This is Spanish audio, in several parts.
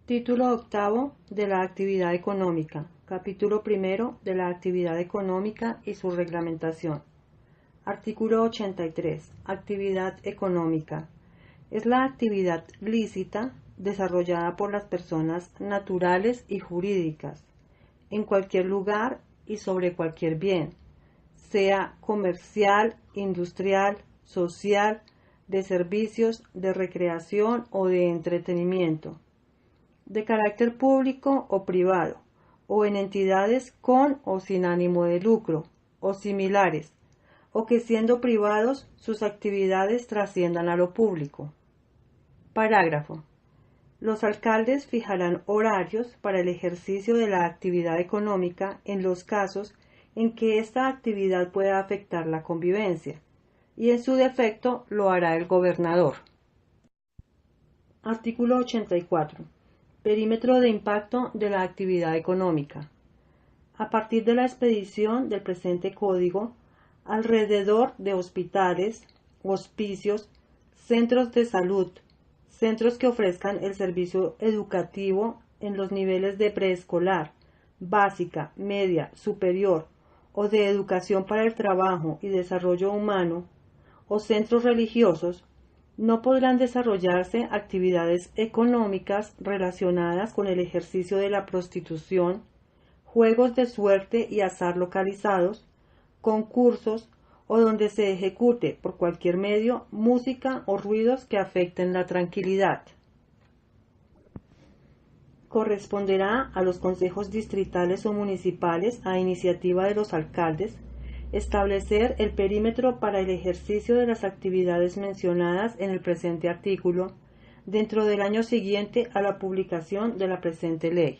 Título octavo de la actividad económica. Capítulo primero de la actividad económica y su reglamentación. Artículo 83. Actividad económica. Es la actividad lícita desarrollada por las personas naturales y jurídicas, en cualquier lugar y sobre cualquier bien, sea comercial, industrial, social, de servicios, de recreación o de entretenimiento, de carácter público o privado, o en entidades con o sin ánimo de lucro, o similares, o que siendo privados sus actividades trasciendan a lo público. Parágrafo. Los alcaldes fijarán horarios para el ejercicio de la actividad económica en los casos en que esta actividad pueda afectar la convivencia, y en su defecto lo hará el gobernador. Artículo 84. Perímetro de impacto de la actividad económica. A partir de la expedición del presente Código, alrededor de hospitales, hospicios, centros de salud, centros que ofrezcan el servicio educativo en los niveles de preescolar, básica, media, superior o de educación para el trabajo y desarrollo humano, o centros religiosos, no podrán desarrollarse actividades económicas relacionadas con el ejercicio de la prostitución, juegos de suerte y azar localizados, concursos o donde se ejecute por cualquier medio música o ruidos que afecten la tranquilidad. Corresponderá a los consejos distritales o municipales, a iniciativa de los alcaldes, establecer el perímetro para el ejercicio de las actividades mencionadas en el presente artículo dentro del año siguiente a la publicación de la presente ley.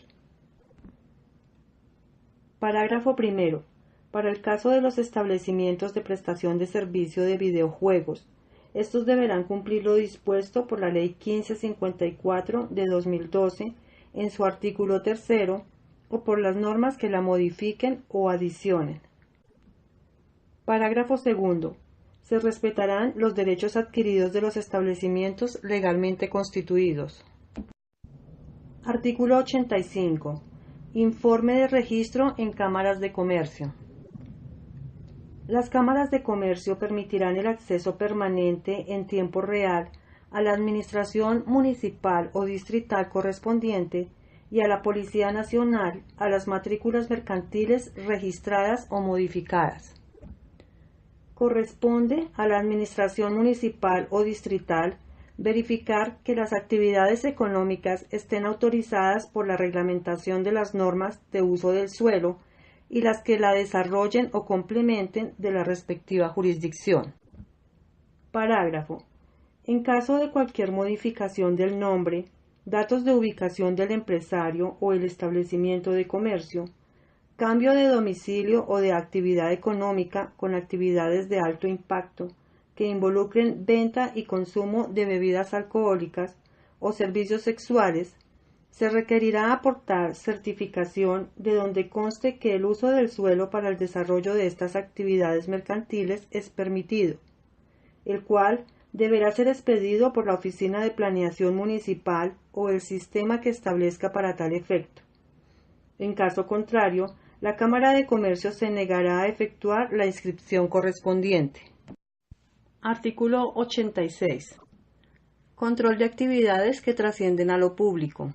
Parágrafo primero. Para el caso de los establecimientos de prestación de servicio de videojuegos, estos deberán cumplir lo dispuesto por la Ley 1554 de 2012 en su artículo tercero o por las normas que la modifiquen o adicionen. Parágrafo segundo. Se respetarán los derechos adquiridos de los establecimientos legalmente constituidos. Artículo 85. Informe de registro en cámaras de comercio. Las cámaras de comercio permitirán el acceso permanente en tiempo real a la administración municipal o distrital correspondiente y a la Policía Nacional a las matrículas mercantiles registradas o modificadas. Corresponde a la administración municipal o distrital verificar que las actividades económicas estén autorizadas por la reglamentación de las normas de uso del suelo y las que la desarrollen o complementen de la respectiva jurisdicción. Parágrafo. En caso de cualquier modificación del nombre, datos de ubicación del empresario o el establecimiento de comercio, cambio de domicilio o de actividad económica con actividades de alto impacto que involucren venta y consumo de bebidas alcohólicas o servicios sexuales, se requerirá aportar certificación de donde conste que el uso del suelo para el desarrollo de estas actividades mercantiles es permitido, el cual deberá ser expedido por la Oficina de Planeación Municipal o el sistema que establezca para tal efecto. En caso contrario, la Cámara de Comercio se negará a efectuar la inscripción correspondiente. Artículo 86. Control de actividades que trascienden a lo público.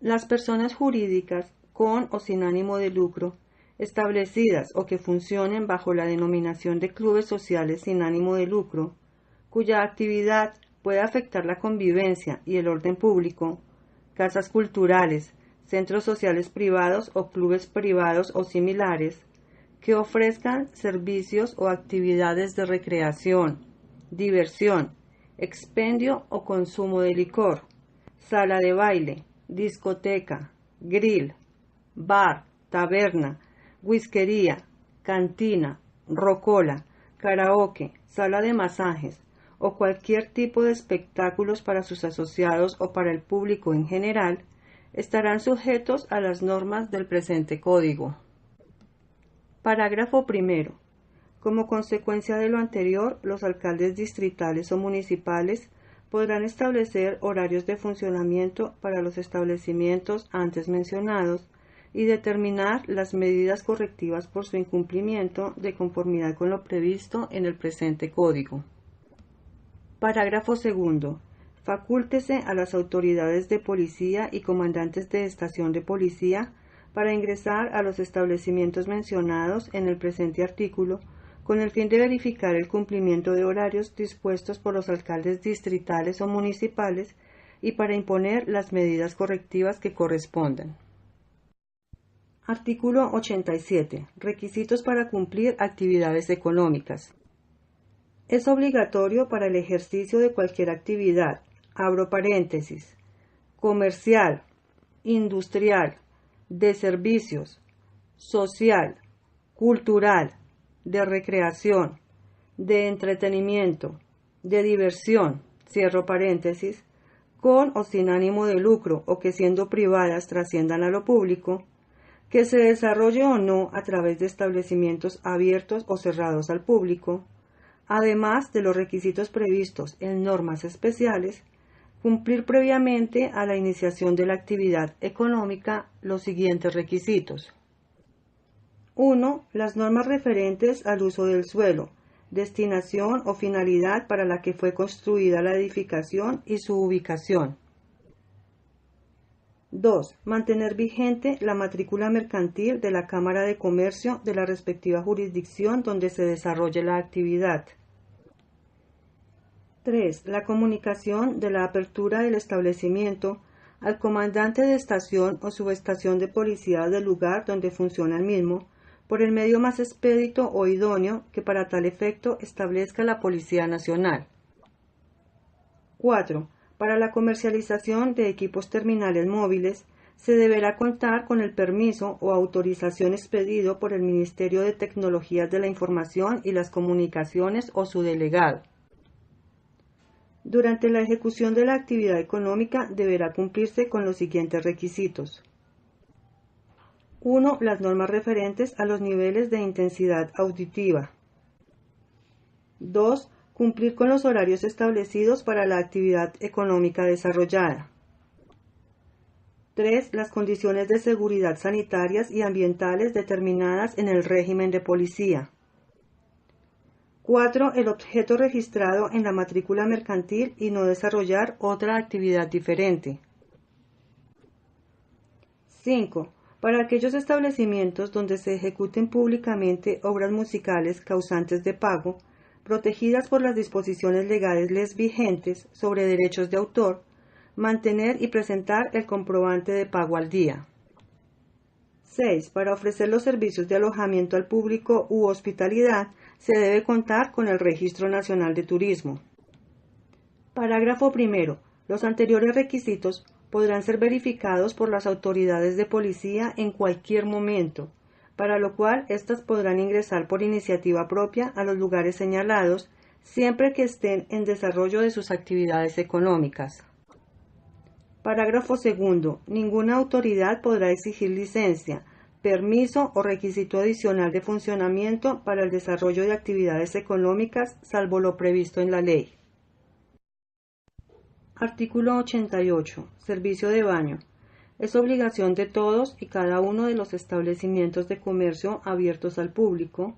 Las personas jurídicas, con o sin ánimo de lucro, establecidas o que funcionen bajo la denominación de clubes sociales sin ánimo de lucro, cuya actividad pueda afectar la convivencia y el orden público, casas culturales, centros sociales privados o clubes privados o similares, que ofrezcan servicios o actividades de recreación, diversión, expendio o consumo de licor, sala de baile, discoteca, grill, bar, taberna, whiskería, cantina, rocola, karaoke, sala de masajes o cualquier tipo de espectáculos para sus asociados o para el público en general, estarán sujetos a las normas del presente Código. Parágrafo primero. Como consecuencia de lo anterior, los alcaldes distritales o municipales podrán establecer horarios de funcionamiento para los establecimientos antes mencionados y determinar las medidas correctivas por su incumplimiento de conformidad con lo previsto en el presente Código. Parágrafo segundo. Facúltese a las autoridades de policía y comandantes de estación de policía para ingresar a los establecimientos mencionados en el presente artículo con el fin de verificar el cumplimiento de horarios dispuestos por los alcaldes distritales o municipales y para imponer las medidas correctivas que correspondan. Artículo 87. Requisitos para cumplir actividades económicas. Es obligatorio para el ejercicio de cualquier actividad, abro paréntesis, comercial, industrial, de servicios, social, cultural, de recreación, de entretenimiento, de diversión, cierro paréntesis, con o sin ánimo de lucro o que siendo privadas trasciendan a lo público, que se desarrolle o no a través de establecimientos abiertos o cerrados al público, además de los requisitos previstos en normas especiales, cumplir previamente a la iniciación de la actividad económica los siguientes requisitos. 1. Las normas referentes al uso del suelo, destinación o finalidad para la que fue construida la edificación y su ubicación. 2. Mantener vigente la matrícula mercantil de la Cámara de Comercio de la respectiva jurisdicción donde se desarrolle la actividad. 3. La comunicación de la apertura del establecimiento al comandante de estación o subestación de policía del lugar donde funciona el mismo, por el medio más expedito o idóneo que para tal efecto establezca la Policía Nacional. 4. Para la comercialización de equipos terminales móviles, se deberá contar con el permiso o autorización expedido por el Ministerio de Tecnologías de la Información y las Comunicaciones o su delegado. Durante la ejecución de la actividad económica deberá cumplirse con los siguientes requisitos. 1. Las normas referentes a los niveles de intensidad auditiva. 2. Cumplir con los horarios establecidos para la actividad económica desarrollada. 3. Las condiciones de seguridad sanitarias y ambientales determinadas en el régimen de policía. 4. El objeto registrado en la matrícula mercantil y no desarrollar otra actividad diferente. 5. Para aquellos establecimientos donde se ejecuten públicamente obras musicales causantes de pago, protegidas por las disposiciones legales vigentes sobre derechos de autor, mantener y presentar el comprobante de pago al día. 6. Para ofrecer los servicios de alojamiento al público u hospitalidad, se debe contar con el Registro Nacional de Turismo. Parágrafo primero. Los anteriores requisitos podrán ser verificados por las autoridades de policía en cualquier momento, para lo cual éstas podrán ingresar por iniciativa propia a los lugares señalados, siempre que estén en desarrollo de sus actividades económicas. Parágrafo segundo. Ninguna autoridad podrá exigir licencia, permiso o requisito adicional de funcionamiento para el desarrollo de actividades económicas, salvo lo previsto en la ley. Artículo 88. Servicio de baño. Es obligación de todos y cada uno de los establecimientos de comercio abiertos al público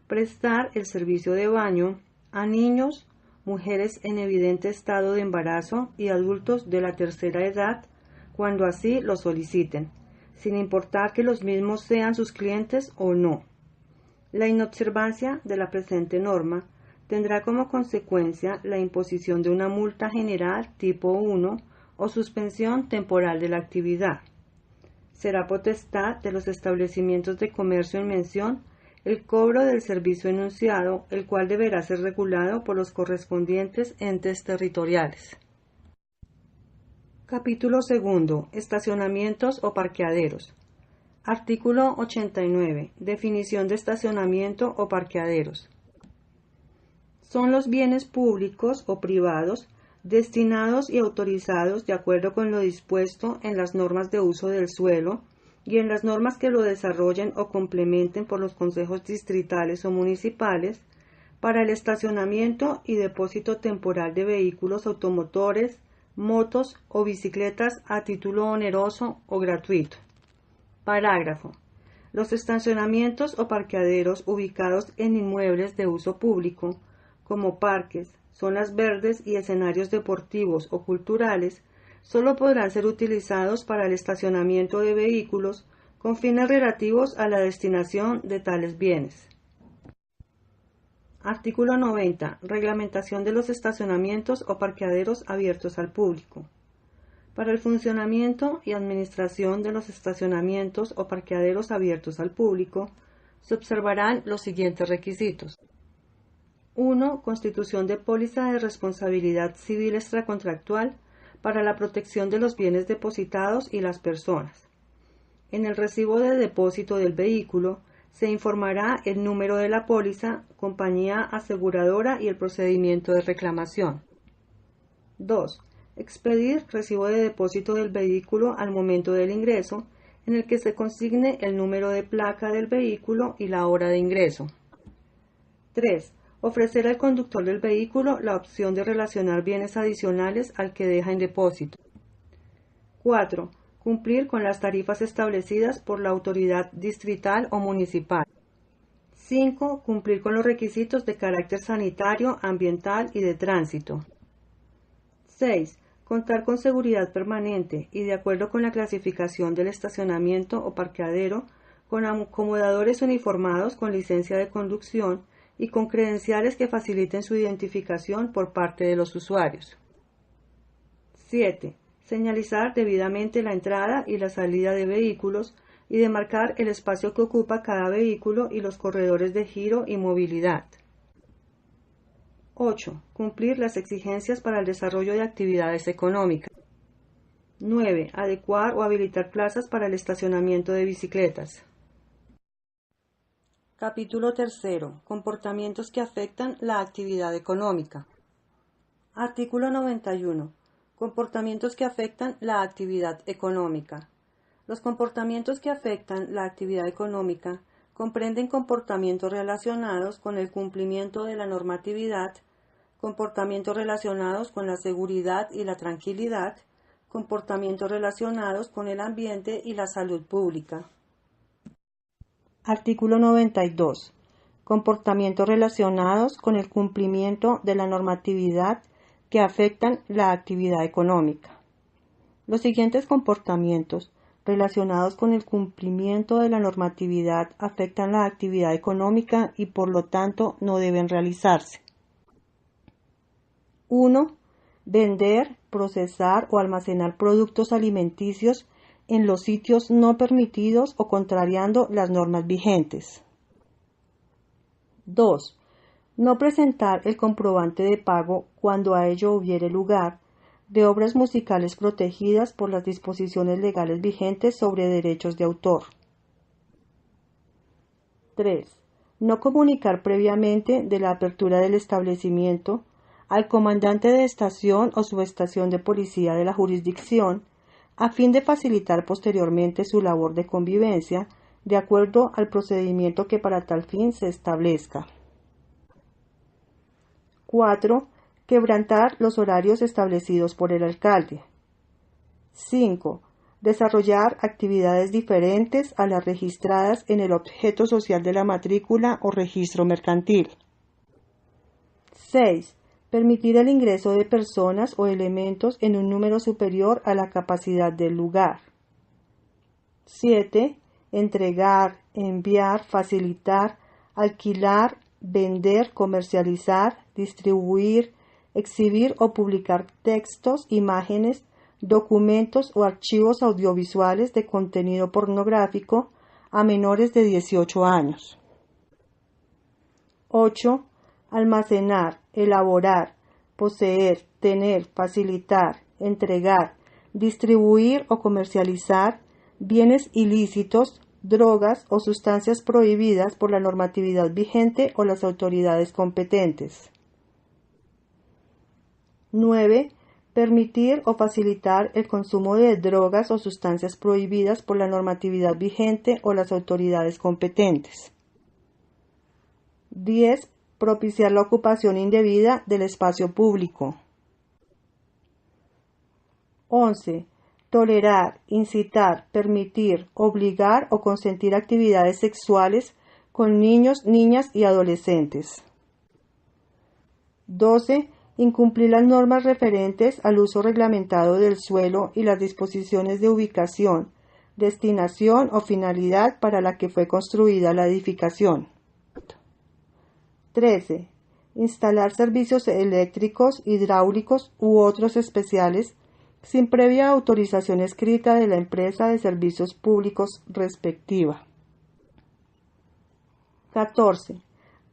prestar el servicio de baño a niños, mujeres en evidente estado de embarazo y adultos de la tercera edad cuando así lo soliciten, sin importar que los mismos sean sus clientes o no. La inobservancia de la presente norma tendrá como consecuencia la imposición de una multa general tipo 1 o suspensión temporal de la actividad. Será potestad de los establecimientos de comercio en mención el cobro del servicio enunciado, el cual deberá ser regulado por los correspondientes entes territoriales. Capítulo segundo. Estacionamientos o parqueaderos. Artículo 89. Definición de estacionamiento o parqueaderos. Son los bienes públicos o privados destinados y autorizados de acuerdo con lo dispuesto en las normas de uso del suelo y en las normas que lo desarrollen o complementen por los consejos distritales o municipales para el estacionamiento y depósito temporal de vehículos automotores, motos o bicicletas a título oneroso o gratuito. Parágrafo. Los estacionamientos o parqueaderos ubicados en inmuebles de uso público, como parques, zonas verdes y escenarios deportivos o culturales, solo podrán ser utilizados para el estacionamiento de vehículos con fines relativos a la destinación de tales bienes. Artículo 90. Reglamentación de los estacionamientos o parqueaderos abiertos al público. Para el funcionamiento y administración de los estacionamientos o parqueaderos abiertos al público, se observarán los siguientes requisitos. 1. Constitución de póliza de responsabilidad civil extracontractual para la protección de los bienes depositados y las personas. En el recibo de depósito del vehículo se informará el número de la póliza, compañía aseguradora y el procedimiento de reclamación. 2. Expedir recibo de depósito del vehículo al momento del ingreso, en el que se consigne el número de placa del vehículo y la hora de ingreso. 3. Ofrecer al conductor del vehículo la opción de relacionar bienes adicionales al que deja en depósito. 4. Cumplir con las tarifas establecidas por la autoridad distrital o municipal. 5. Cumplir con los requisitos de carácter sanitario, ambiental y de tránsito. 6. Contar con seguridad permanente y, de acuerdo con la clasificación del estacionamiento o parqueadero, con acomodadores uniformados con licencia de conducción y con credenciales que faciliten su identificación por parte de los usuarios. 7. Señalizar debidamente la entrada y la salida de vehículos y demarcar el espacio que ocupa cada vehículo y los corredores de giro y movilidad. 8. Cumplir las exigencias para el desarrollo de actividades económicas. 9. Adecuar o habilitar plazas para el estacionamiento de bicicletas. Capítulo 3. Comportamientos que afectan la actividad económica. Artículo 91. Comportamientos que afectan la actividad económica. Los comportamientos que afectan la actividad económica comprenden comportamientos relacionados con el cumplimiento de la normatividad, comportamientos relacionados con la seguridad y la tranquilidad, comportamientos relacionados con el ambiente y la salud pública. Artículo 92. Comportamientos relacionados con el cumplimiento de la normatividad que afectan la actividad económica. Los siguientes comportamientos relacionados con el cumplimiento de la normatividad afectan la actividad económica y por lo tanto no deben realizarse. 1. Vender, procesar o almacenar productos alimenticios en los sitios no permitidos o contrariando las normas vigentes. 2. No presentar el comprobante de pago cuando a ello hubiere lugar de obras musicales protegidas por las disposiciones legales vigentes sobre derechos de autor. 3. No comunicar previamente de la apertura del establecimiento al comandante de estación o subestación de policía de la jurisdicción a fin de facilitar posteriormente su labor de convivencia de acuerdo al procedimiento que para tal fin se establezca. 4. Quebrantar los horarios establecidos por el alcalde. 5. Desarrollar actividades diferentes a las registradas en el objeto social de la matrícula o registro mercantil. 6. Permitir el ingreso de personas o elementos en un número superior a la capacidad del lugar. 7. Entregar, enviar, facilitar, alquilar, vender, comercializar, distribuir, exhibir o publicar textos, imágenes, documentos o archivos audiovisuales de contenido pornográfico a menores de 18 años. 8. Almacenar, elaborar, poseer, tener, facilitar, entregar, distribuir o comercializar bienes ilícitos, drogas o sustancias prohibidas por la normatividad vigente o las autoridades competentes. 9. Permitir o facilitar el consumo de drogas o sustancias prohibidas por la normatividad vigente o las autoridades competentes. 10. propiciar la ocupación indebida del espacio público. 11. Tolerar, incitar, permitir, obligar o consentir actividades sexuales con niños, niñas y adolescentes. 12. Incumplir las normas referentes al uso reglamentado del suelo y las disposiciones de ubicación, destinación o finalidad para la que fue construida la edificación. 13. Instalar servicios eléctricos, hidráulicos u otros especiales sin previa autorización escrita de la empresa de servicios públicos respectiva. 14.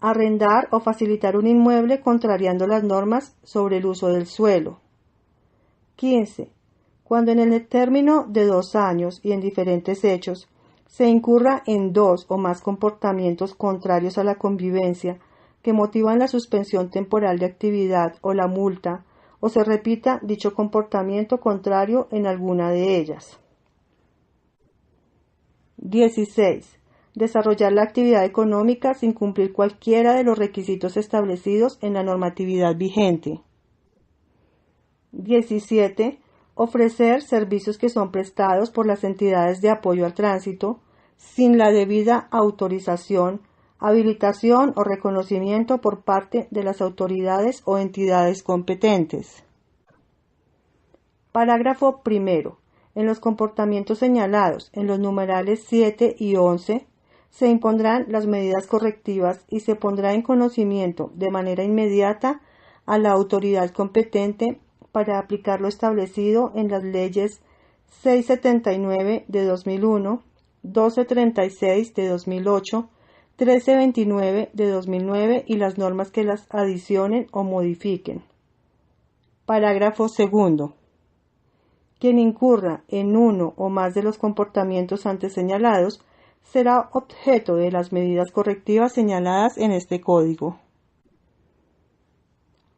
Arrendar o facilitar un inmueble contrariando las normas sobre el uso del suelo. 15. Cuando en el término de 2 años y en diferentes hechos se incurra en 2 o más comportamientos contrarios a la convivencia que motivan la suspensión temporal de actividad o la multa, o se repita dicho comportamiento contrario en alguna de ellas. 16. Desarrollar la actividad económica sin cumplir cualquiera de los requisitos establecidos en la normatividad vigente. 17. Ofrecer servicios que son prestados por las entidades de apoyo al tránsito sin la debida autorización, habilitación o reconocimiento por parte de las autoridades o entidades competentes. Parágrafo primero. En los comportamientos señalados en los numerales 7 y 11 se impondrán las medidas correctivas y se pondrá en conocimiento de manera inmediata a la autoridad competente para aplicar lo establecido en las leyes 679 de 2001, 1236 de 2008, 1329 de 2009 y las normas que las adicionen o modifiquen. Parágrafo segundo. Quien incurra en uno o más de los comportamientos antes señalados será objeto de las medidas correctivas señaladas en este Código.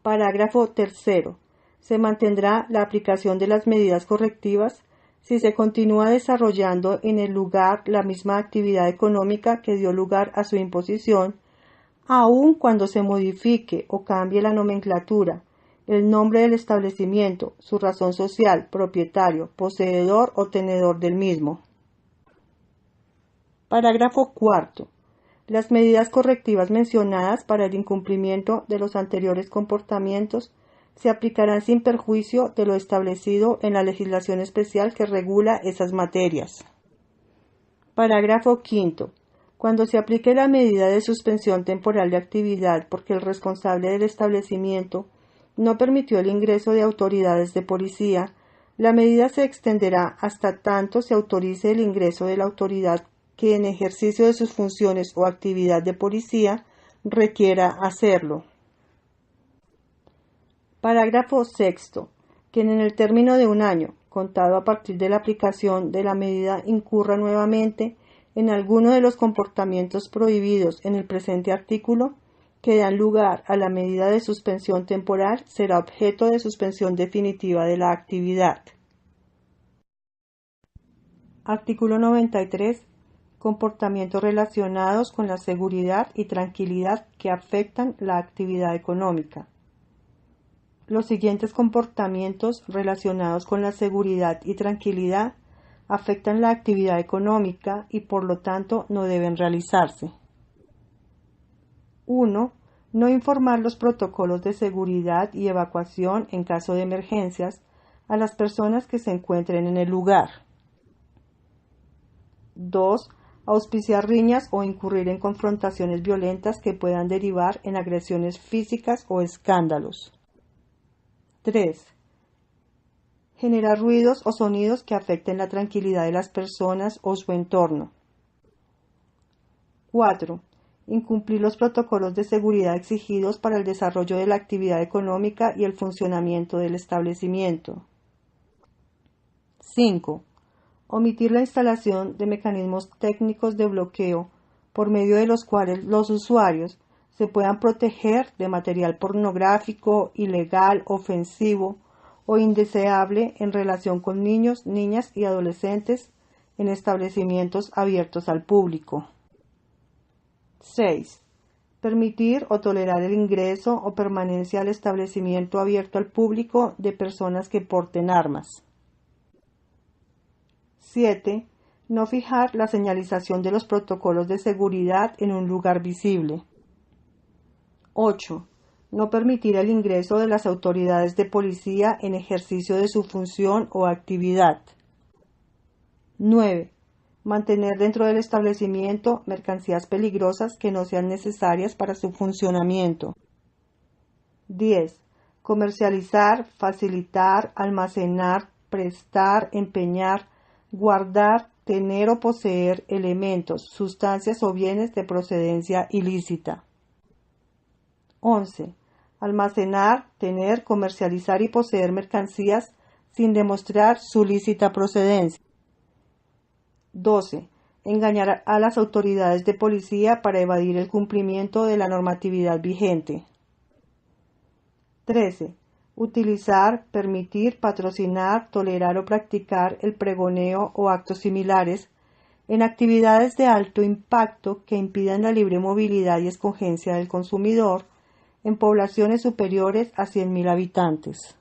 Parágrafo tercero. Se mantendrá la aplicación de las medidas correctivas si se continúa desarrollando en el lugar la misma actividad económica que dio lugar a su imposición, aun cuando se modifique o cambie la nomenclatura, el nombre del establecimiento, su razón social, propietario, poseedor o tenedor del mismo. Parágrafo cuarto. Las medidas correctivas mencionadas para el incumplimiento de los anteriores comportamientos se aplicarán sin perjuicio de lo establecido en la legislación especial que regula esas materias. Parágrafo quinto. Cuando se aplique la medida de suspensión temporal de actividad porque el responsable del establecimiento no permitió el ingreso de autoridades de policía, la medida se extenderá hasta tanto se autorice el ingreso de la autoridad que en ejercicio de sus funciones o actividad de policía requiera hacerlo. Parágrafo sexto. Quien en el término de 1 año, contado a partir de la aplicación de la medida, incurra nuevamente en alguno de los comportamientos prohibidos en el presente artículo, que dan lugar a la medida de suspensión temporal, será objeto de suspensión definitiva de la actividad. Artículo 93. Comportamientos relacionados con la seguridad y tranquilidad que afectan la actividad económica. Los siguientes comportamientos relacionados con la seguridad y tranquilidad afectan la actividad económica y por lo tanto no deben realizarse. 1. No informar los protocolos de seguridad y evacuación en caso de emergencias a las personas que se encuentren en el lugar. 2. Auspiciar riñas o incurrir en confrontaciones violentas que puedan derivar en agresiones físicas o escándalos. 3. Generar ruidos o sonidos que afecten la tranquilidad de las personas o su entorno. 4. Incumplir los protocolos de seguridad exigidos para el desarrollo de la actividad económica y el funcionamiento del establecimiento. 5. Omitir la instalación de mecanismos técnicos de bloqueo por medio de los cuales los usuarios se puedan proteger de material pornográfico, ilegal, ofensivo o indeseable en relación con niños, niñas y adolescentes en establecimientos abiertos al público. 6. Permitir o tolerar el ingreso o permanencia al establecimiento abierto al público de personas que porten armas. 7. No fijar la señalización de los protocolos de seguridad en un lugar visible. 8. No permitir el ingreso de las autoridades de policía en ejercicio de su función o actividad. 9. Mantener dentro del establecimiento mercancías peligrosas que no sean necesarias para su funcionamiento. 10. Comercializar, facilitar, almacenar, prestar, empeñar, guardar, tener o poseer elementos, sustancias o bienes de procedencia ilícita. 11. Almacenar, tener, comercializar y poseer mercancías sin demostrar su lícita procedencia. 12. Engañar a las autoridades de policía para evadir el cumplimiento de la normatividad vigente. 13. Utilizar, permitir, patrocinar, tolerar o practicar el pregoneo o actos similares en actividades de alto impacto que impidan la libre movilidad y escogencia del consumidor en poblaciones superiores a 100.000 habitantes.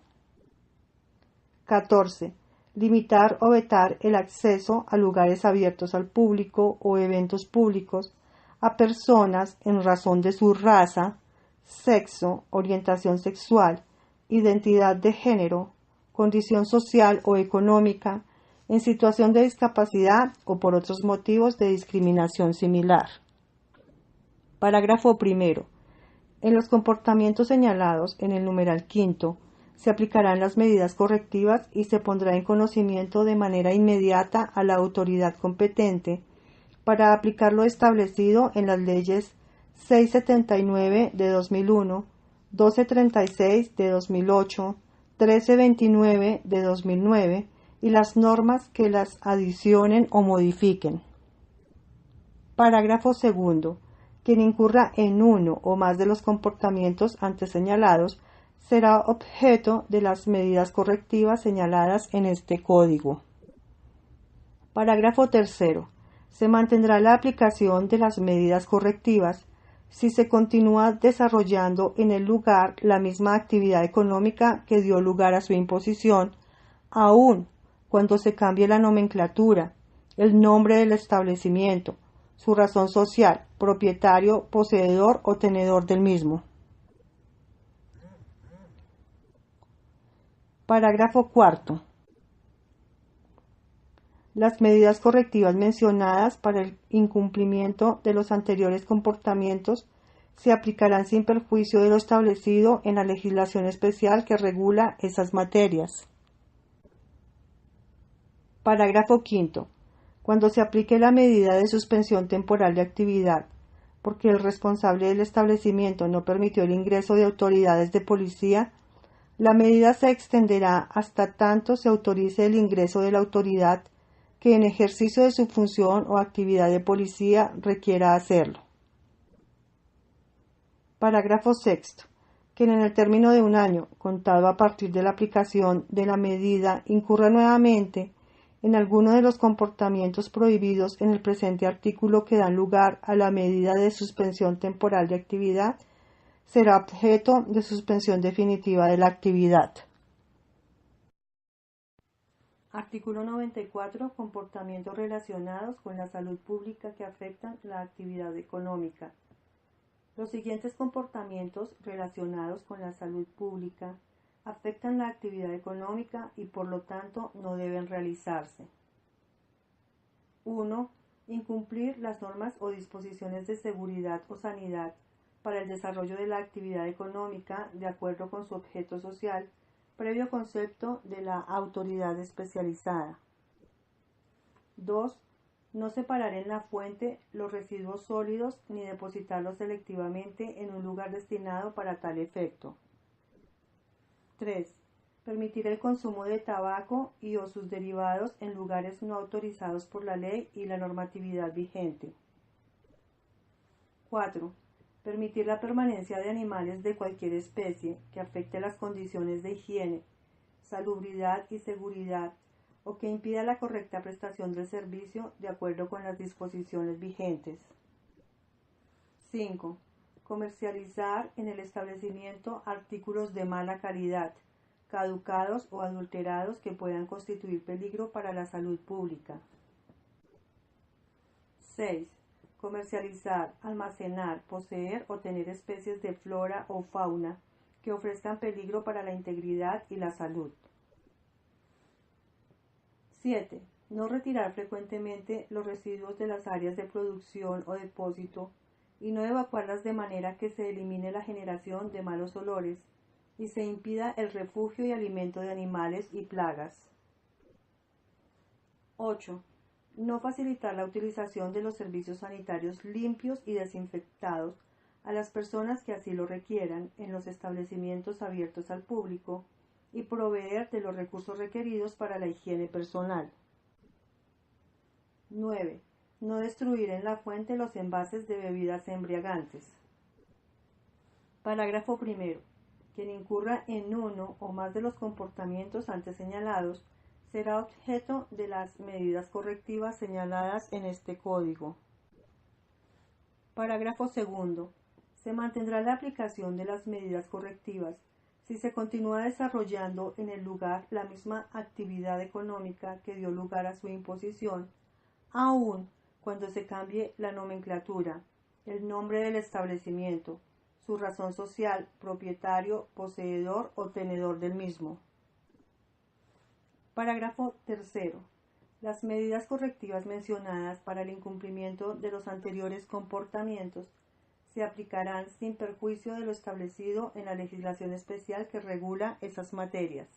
14. Limitar o vetar el acceso a lugares abiertos al público o eventos públicos a personas en razón de su raza, sexo, orientación sexual, identidad de género, condición social o económica, en situación de discapacidad o por otros motivos de discriminación similar. Parágrafo primero. En los comportamientos señalados en el numeral quinto, se aplicarán las medidas correctivas y se pondrá en conocimiento de manera inmediata a la autoridad competente para aplicar lo establecido en las leyes 679 de 2001, 1236 de 2008, 1329 de 2009 y las normas que las adicionen o modifiquen. Parágrafo segundo. Quien incurra en uno o más de los comportamientos antes señalados será objeto de las medidas correctivas señaladas en este Código. Parágrafo tercero. Se mantendrá la aplicación de las medidas correctivas si se continúa desarrollando en el lugar la misma actividad económica que dio lugar a su imposición, aun cuando se cambie la nomenclatura, el nombre del establecimiento, su razón social, propietario, poseedor o tenedor del mismo. Parágrafo cuarto. Las medidas correctivas mencionadas para el incumplimiento de los anteriores comportamientos se aplicarán sin perjuicio de lo establecido en la legislación especial que regula esas materias. Parágrafo quinto. Cuando se aplique la medida de suspensión temporal de actividad, porque el responsable del establecimiento no permitió el ingreso de autoridades de policía, la medida se extenderá hasta tanto se autorice el ingreso de la autoridad que en ejercicio de su función o actividad de policía requiera hacerlo. Parágrafo sexto. Quien en el término de un año, contado a partir de la aplicación de la medida, incurra nuevamente en alguno de los comportamientos prohibidos en el presente artículo que dan lugar a la medida de suspensión temporal de actividad, será objeto de suspensión definitiva de la actividad. Artículo 94. Comportamientos relacionados con la salud pública que afectan la actividad económica. Los siguientes comportamientos relacionados con la salud pública afectan la actividad económica y por lo tanto no deben realizarse. 1. Incumplir las normas o disposiciones de seguridad o sanidad para el desarrollo de la actividad económica de acuerdo con su objeto social, previo concepto de la autoridad especializada. 2. No separar en la fuente los residuos sólidos ni depositarlos selectivamente en un lugar destinado para tal efecto. 3. Permitir el consumo de tabaco y o sus derivados en lugares no autorizados por la ley y la normatividad vigente. 4. Permitir la permanencia de animales de cualquier especie que afecte las condiciones de higiene, salubridad y seguridad o que impida la correcta prestación del servicio de acuerdo con las disposiciones vigentes. 5. Comercializar en el establecimiento artículos de mala calidad, caducados o adulterados que puedan constituir peligro para la salud pública. 6. Comercializar, almacenar, poseer o tener especies de flora o fauna que ofrezcan peligro para la integridad y la salud. 7. No retirar frecuentemente los residuos de las áreas de producción o depósito y no evacuarlas de manera que se elimine la generación de malos olores y se impida el refugio y alimento de animales y plagas. 8. No facilitar la utilización de los servicios sanitarios limpios y desinfectados a las personas que así lo requieran en los establecimientos abiertos al público y proveer de los recursos requeridos para la higiene personal. 9. No destruir en la fuente los envases de bebidas embriagantes. Parágrafo primero. Quien incurra en uno o más de los comportamientos antes señalados será objeto de las medidas correctivas señaladas en este Código. Parágrafo segundo. Se mantendrá la aplicación de las medidas correctivas si se continúa desarrollando en el lugar la misma actividad económica que dio lugar a su imposición, aun cuando se cambie la nomenclatura, el nombre del establecimiento, su razón social, propietario, poseedor o tenedor del mismo. Parágrafo tercero. Las medidas correctivas mencionadas para el incumplimiento de los anteriores comportamientos se aplicarán sin perjuicio de lo establecido en la legislación especial que regula esas materias.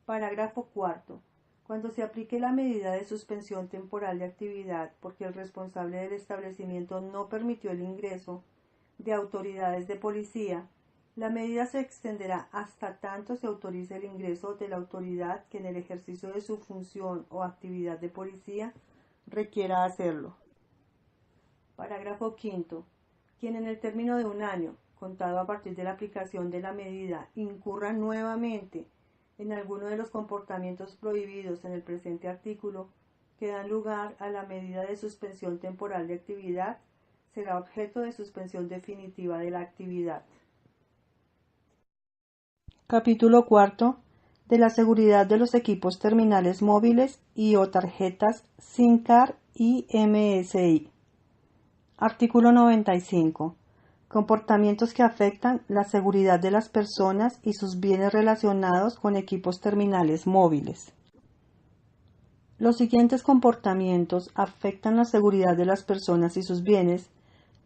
Parágrafo cuarto. Cuando se aplique la medida de suspensión temporal de actividad porque el responsable del establecimiento no permitió el ingreso de autoridades de policía, la medida se extenderá hasta tanto se autorice el ingreso de la autoridad que en el ejercicio de su función o actividad de policía requiera hacerlo. Parágrafo quinto. Quien en el término de un año, contado a partir de la aplicación de la medida, incurra nuevamente en alguno de los comportamientos prohibidos en el presente artículo que dan lugar a la medida de suspensión temporal de actividad, será objeto de suspensión definitiva de la actividad. Capítulo cuarto. De la seguridad de los equipos terminales móviles y o tarjetas SIM-CAR y MSI. Artículo 95. Comportamientos que afectan la seguridad de las personas y sus bienes relacionados con equipos terminales móviles. Los siguientes comportamientos afectan la seguridad de las personas y sus bienes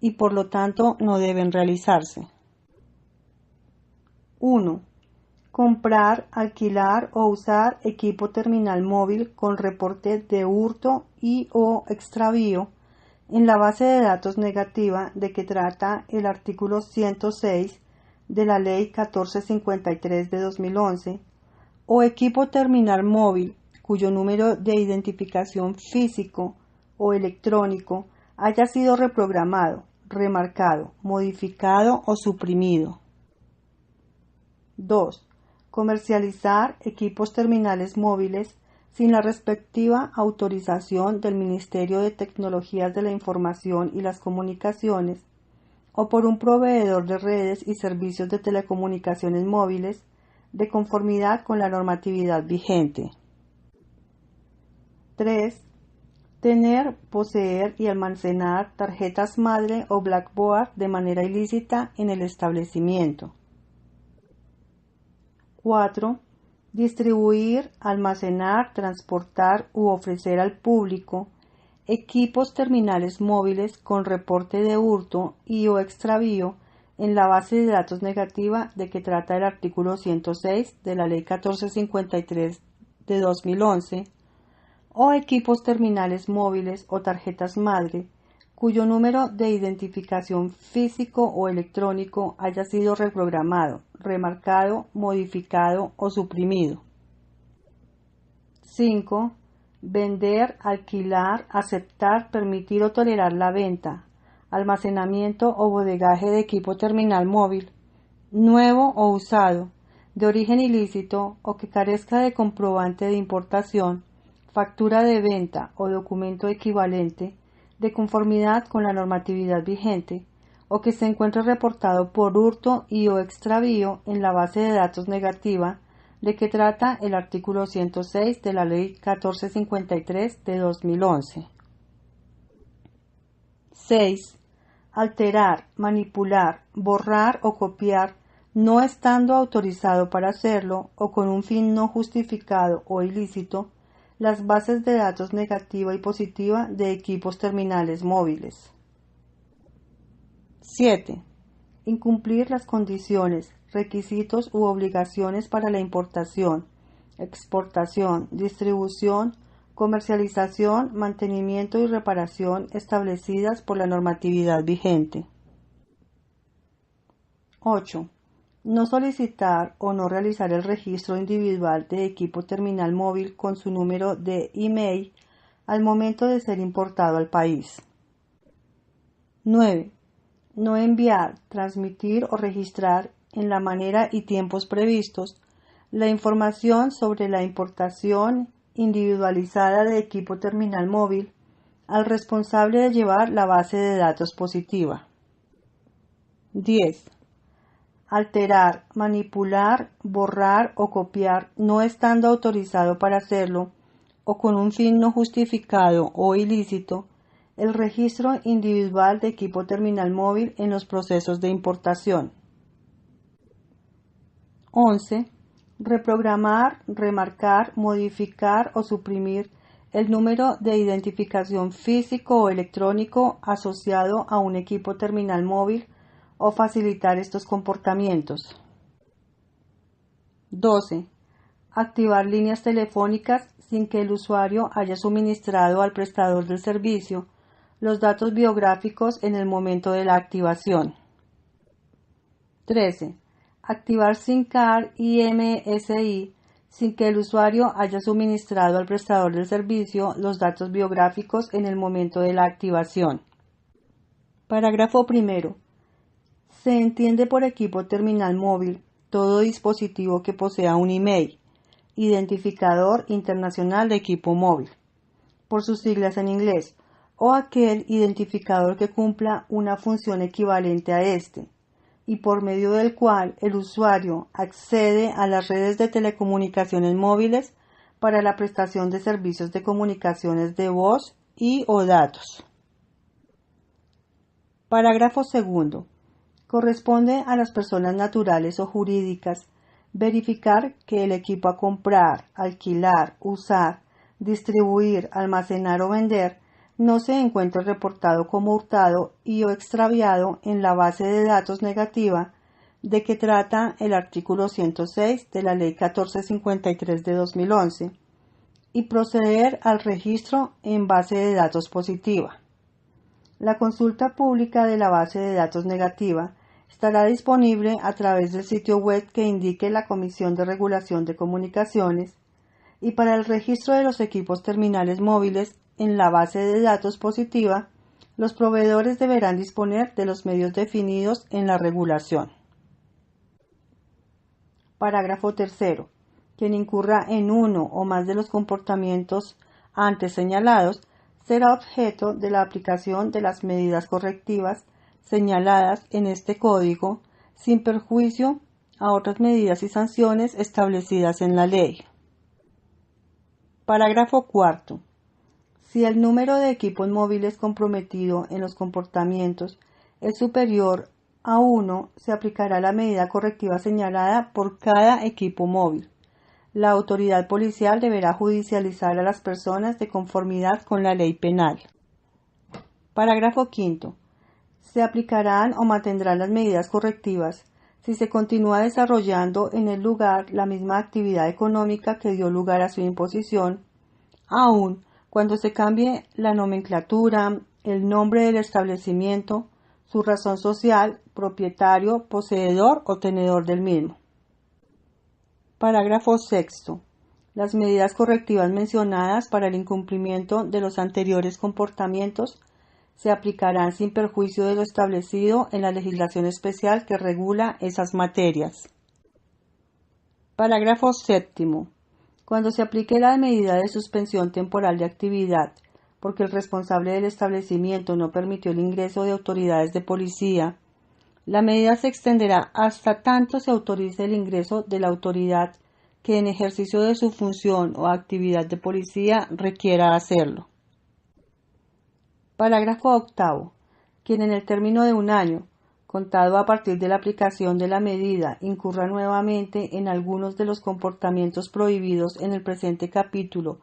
y por lo tanto no deben realizarse. 1. Comprar, alquilar o usar equipo terminal móvil con reporte de hurto y o extravío en la base de datos negativa de que trata el artículo 106 de la Ley 1453 de 2011, o equipo terminal móvil cuyo número de identificación físico o electrónico haya sido reprogramado, remarcado, modificado o suprimido. 2. Comercializar equipos terminales móviles sin la respectiva autorización del Ministerio de Tecnologías de la Información y las Comunicaciones o por un proveedor de redes y servicios de telecomunicaciones móviles de conformidad con la normatividad vigente. 3. Tener, poseer y almacenar tarjetas madre o blackboard de manera ilícita en el establecimiento. 4. Distribuir, almacenar, transportar u ofrecer al público equipos terminales móviles con reporte de hurto y o extravío en la base de datos negativa de que trata el artículo 106 de la Ley 1453 de 2011, o equipos terminales móviles o tarjetas madre cuyo número de identificación físico o electrónico haya sido reprogramado, remarcado, modificado o suprimido. 5. Vender, alquilar, aceptar, permitir o tolerar la venta, almacenamiento o bodegaje de equipo terminal móvil, nuevo o usado, de origen ilícito o que carezca de comprobante de importación, factura de venta o documento equivalente, de conformidad con la normatividad vigente, o que se encuentre reportado por hurto y o extravío en la base de datos negativa de que trata el artículo 106 de la Ley 1453 de 2011. 6. Alterar, manipular, borrar o copiar, no estando autorizado para hacerlo o con un fin no justificado o ilícito, las bases de datos negativa y positiva de equipos terminales móviles. 7. Incumplir las condiciones, requisitos u obligaciones para la importación, exportación, distribución, comercialización, mantenimiento y reparación establecidas por la normatividad vigente. 8. No solicitar o no realizar el registro individual de equipo terminal móvil con su número de email al momento de ser importado al país. 9. No enviar, transmitir o registrar en la manera y tiempos previstos la información sobre la importación individualizada de equipo terminal móvil al responsable de llevar la base de datos positiva. 10. Alterar, manipular, borrar o copiar no estando autorizado para hacerlo o con un fin no justificado o ilícito el registro individual de equipo terminal móvil en los procesos de importación. 11. Reprogramar, remarcar, modificar o suprimir el número de identificación físico o electrónico asociado a un equipo terminal móvil o facilitar estos comportamientos. 12. Activar líneas telefónicas sin que el usuario haya suministrado al prestador del servicio los datos biográficos en el momento de la activación. 13. Activar SIM card y MSI sin que el usuario haya suministrado al prestador del servicio los datos biográficos en el momento de la activación. Parágrafo primero. Se entiende por equipo terminal móvil todo dispositivo que posea un email, identificador internacional de equipo móvil, por sus siglas en inglés, o aquel identificador que cumpla una función equivalente a este, y por medio del cual el usuario accede a las redes de telecomunicaciones móviles para la prestación de servicios de comunicaciones de voz y o datos. Parágrafo segundo. Corresponde a las personas naturales o jurídicas verificar que el equipo a comprar, alquilar, usar, distribuir, almacenar o vender no se encuentre reportado como hurtado y o extraviado en la base de datos negativa de que trata el artículo 106 de la Ley 1453 de 2011 y proceder al registro en base de datos positiva. La consulta pública de la base de datos negativa estará disponible a través del sitio web que indique la Comisión de Regulación de Comunicaciones y para el registro de los equipos terminales móviles en la base de datos positiva, los proveedores deberán disponer de los medios definidos en la regulación. Parágrafo tercero. Quien incurra en uno o más de los comportamientos antes señalados será objeto de la aplicación de las medidas correctivas señaladas en este código sin perjuicio a otras medidas y sanciones establecidas en la ley. Parágrafo cuarto. Si el número de equipos móviles comprometido en los comportamientos es superior a 1, se aplicará la medida correctiva señalada por cada equipo móvil. La autoridad policial deberá judicializar a las personas de conformidad con la ley penal. Parágrafo quinto. Se aplicarán o mantendrán las medidas correctivas si se continúa desarrollando en el lugar la misma actividad económica que dio lugar a su imposición, aun cuando se cambie la nomenclatura, el nombre del establecimiento, su razón social, propietario, poseedor o tenedor del mismo. Parágrafo sexto. Las medidas correctivas mencionadas para el incumplimiento de los anteriores comportamientos se aplicarán sin perjuicio de lo establecido en la legislación especial que regula esas materias. Parágrafo séptimo. Cuando se aplique la medida de suspensión temporal de actividad porque el responsable del establecimiento no permitió el ingreso de autoridades de policía, la medida se extenderá hasta tanto se autorice el ingreso de la autoridad que en ejercicio de su función o actividad de policía requiera hacerlo. Parágrafo octavo. Quien en el término de un año, contado a partir de la aplicación de la medida, incurra nuevamente en algunos de los comportamientos prohibidos en el presente capítulo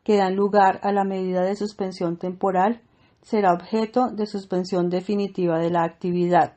que dan lugar a la medida de suspensión temporal, será objeto de suspensión definitiva de la actividad.